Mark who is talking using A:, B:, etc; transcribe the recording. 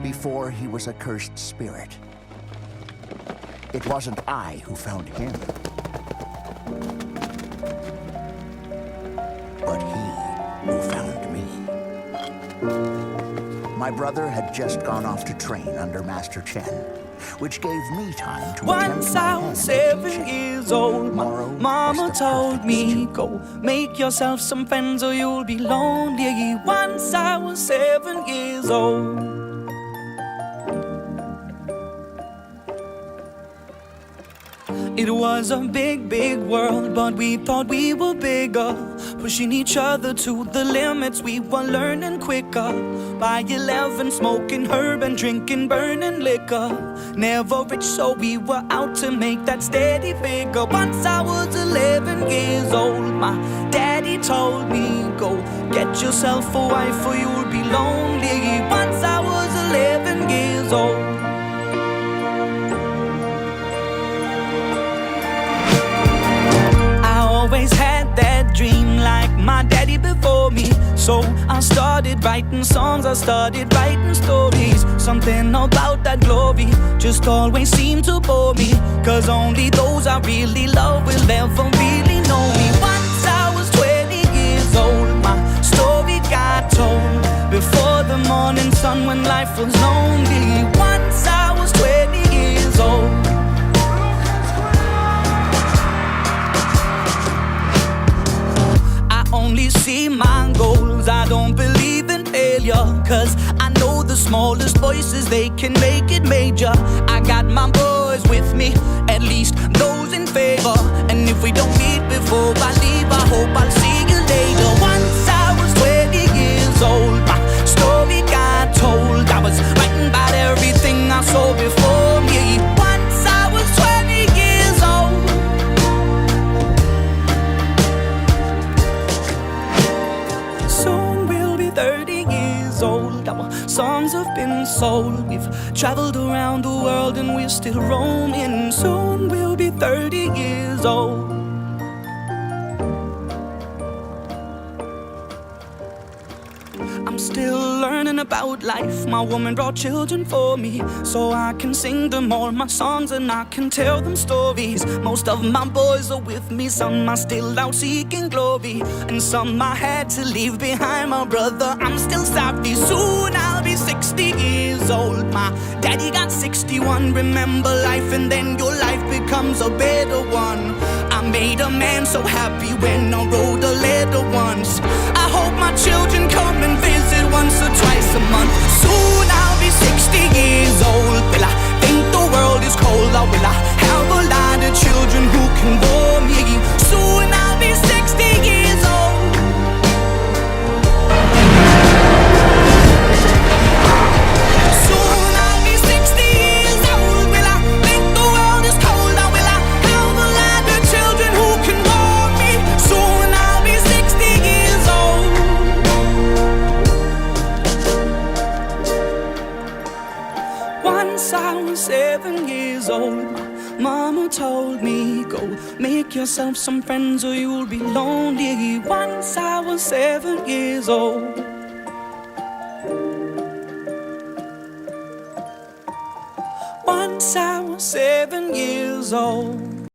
A: before he was a cursed spirit. It wasn't I who found him, but he who found me. My brother had just gone off to train under Master Chen, which gave me time to
B: Once I was 7 years old, my mama told me, go make yourself some friends or you'll be lonely. Once I was 7 years old. It was a big, big world, but we thought we were bigger, pushing each other to the limits. We were learning quicker. By 11, smoking herb and drinking burning liquor. Never rich, so we were out to make that steady figure. Once I was 11 years old, my daddy told me, go get yourself a wife or you'll be lonely. Once I was 11 years old. Always had that dream like my daddy before me. So I started writing songs, I started writing stories. Something about that glory just always seemed to bore me, 'cause only those I really love will ever really know me. Once I was 20 years old, my story got told before the morning sun when life was lonely. Once I was 20 years old. Only see my goals, I don't believe in failure, 'cause I know the smallest voices, they can make it major. I got my boys with me, at least those in favor. And if we don't meet before I leave, I hope I'll see you later. Once I was 20 years old, my story got told. I was writing about everything I saw before me. Once I was 20 years old. Soon we'll be 30 years old. Our songs have been sold. We've traveled around the world and we're still roaming. Soon we'll be 30 years old. I'm still learning about life. My woman brought children for me, so I can sing them all my songs and I can tell them stories. Most of my boys are with me, some are still out seeking glory, and some I had to leave behind. My brother, I'm still sorry. Soon I'll be 60 years old. My daddy got 61. Remember life and then your life becomes a better one. I made a man so happy when I wrote a letter once. I hope my children come and visit once or twice a month. Soon I'll be 60 years old. Will I think the world is cold, or will I have a lot of children who can warm me? Soon I'll be 60 years old. Soon I'll be 60 years old. Will I think the world is cold, or will I have a lot of children who can warm me? Soon I'll be 60 years old. Once I was 7 years old, my mama told me, go make yourself some friends or you'll be lonely. Once I was 7 years old. Once I was 7 years old.